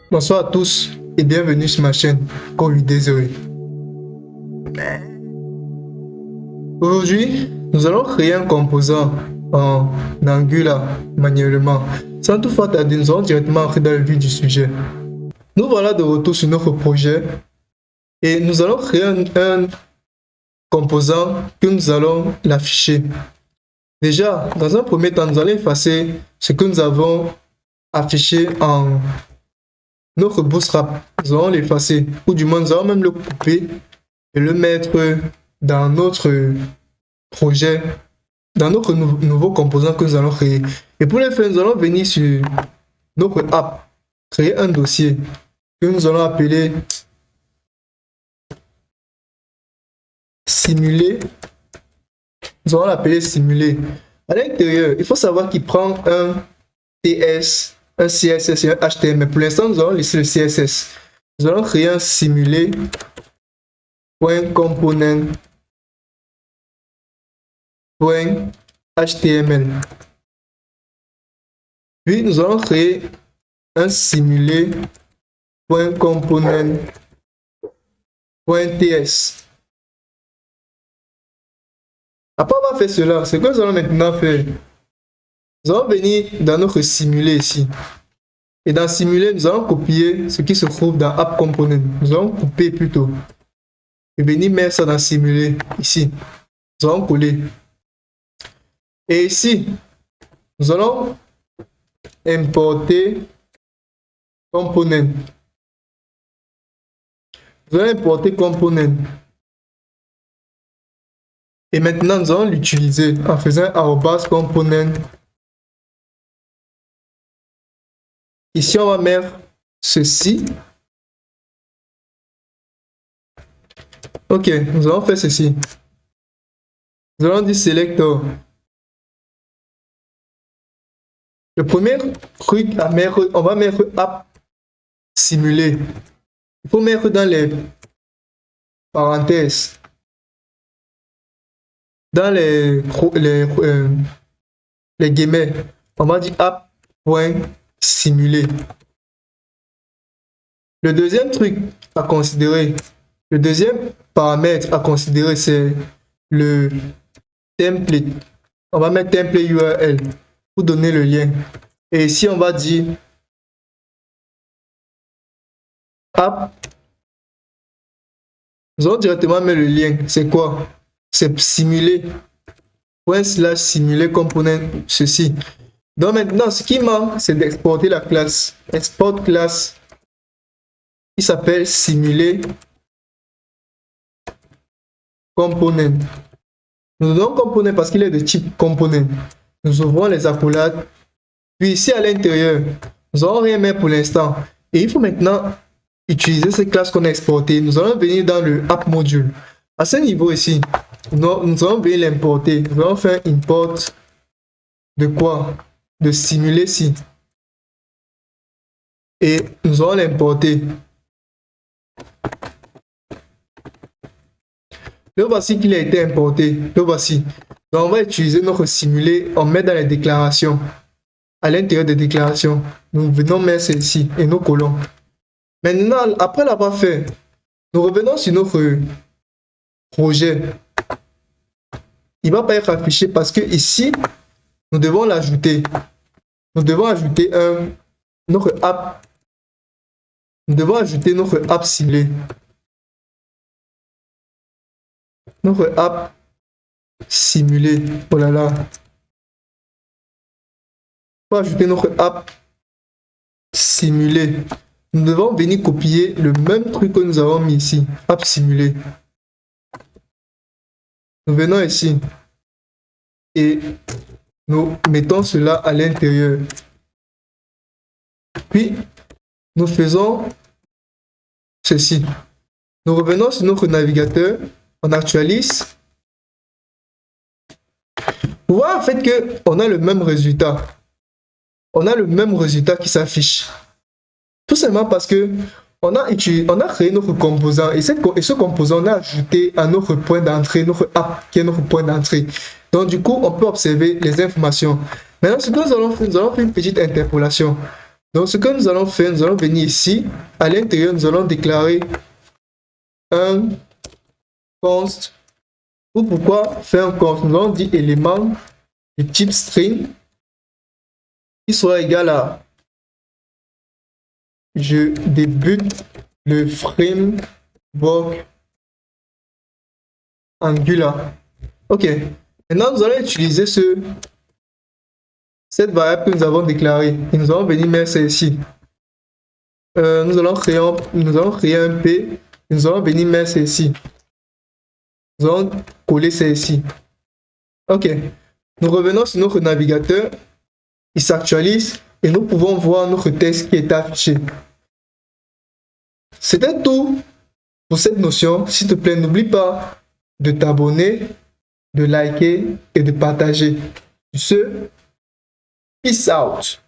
Bonsoir à tous et bienvenue sur ma chaîne Code Désolé. Aujourd'hui, nous allons créer un composant en Angular manuellement. Sans toutefois tarder, nous allons directement entrer dans le vif du sujet. Nous voilà de retour sur notre projet et nous allons créer un composant que nous allons l'afficher. Déjà, dans un premier temps, nous allons effacer ce que nous avons affiché en notre bootstrap. Nous allons l'effacer, ou du moins nous allons même le couper et le mettre dans notre projet, dans notre nouveau composant que nous allons créer. Et pour le faire, nous allons venir sur notre app, créer un dossier que nous allons appeler simuler. Nous allons l'appeler simuler. À l'intérieur, il faut savoir qu'il prend un TS, un CSS et un HTML. Pour l'instant, nous allons laisser le CSS. Nous allons créer un simulé.component.html. Puis nous allons créer un simulé.component.ts. Après avoir fait cela, ce que nous allons maintenant faire, nous allons venir dans notre simulé ici. Et dans simulé, nous allons copier ce qui se trouve dans app component. Nous allons couper plutôt. Et venir mettre ça dans simulé ici. Nous allons coller. Et ici, nous allons importer component. Nous allons importer component. Et maintenant, nous allons l'utiliser en faisant @component. Ici, on va mettre ceci. Ok, nous allons faire ceci. Nous allons dire selector. Le premier truc à mettre, on va mettre app simulé. Il faut mettre dans les parenthèses, dans les guillemets, on va dire app.simulé. Le deuxième truc à considérer, le deuxième paramètre à considérer, c'est le template. On va mettre template URL pour donner le lien. Et ici, on va dire app. Nous allons directement mettre le lien. C'est quoi? C'est simulé. ./simulé component ceci. Donc maintenant, ce qui manque, c'est d'exporter la classe. Export classe qui s'appelle simulé component. Nous donnons component parce qu'il est de type component. Nous ouvrons les accolades. Puis ici à l'intérieur, nous n'allons rien mettre pour l'instant. Et il faut maintenant utiliser ces classes qu'on a exportées. Nous allons venir dans le app module. À ce niveau ici, nous allons venir l'importer. Nous allons faire import de quoi? De simuler ici. Et nous allons l'importer. Le voici qu'il a été importé. Le voici. Donc on va utiliser notre simulé. On met dans les déclarations. À l'intérieur des déclarations, nous venons mettre ceci et nous collons. Maintenant, après l'avoir fait, nous revenons sur notre projet. Il ne va pas être affiché parce que ici, nous devons l'ajouter. Nous devons ajouter notre app. Nous devons ajouter notre app ciblée. Notre app simulée. Oh là là. Pour ajouter notre app simulée, nous devons venir copier le même truc que nous avons mis ici. App simulée. Nous venons ici et nous mettons cela à l'intérieur. Puis, nous faisons ceci. Nous revenons sur notre navigateur, on actualise. Vous voyez en fait qu'on a le même résultat. On a le même résultat qui s'affiche. Tout simplement parce que on a créé notre composant et ce composant, on a ajouté à notre point d'entrée, notre app qui est notre point d'entrée. Donc du coup, on peut observer les informations. Maintenant, ce que nous allons faire une petite interpolation. Donc, ce que nous allons faire, nous allons venir ici. À l'intérieur, nous allons déclarer un const. Pourquoi faire un const? Nous allons dire élément du type string qui sera égal à je débute le framework Angular. Ok. Maintenant, nous allons utiliser cette variable que nous avons déclarée. Et nous allons venir mettre celle-ci. Nous allons créer un P. Nous allons venir mettre celle-ci. Nous allons coller celle-ci. Ok. Nous revenons sur notre navigateur. Il s'actualise et nous pouvons voir notre texte qui est affiché. C'était tout pour cette notion. S'il te plaît, n'oublie pas de t'abonner, de liker et de partager. Sur ce, peace out.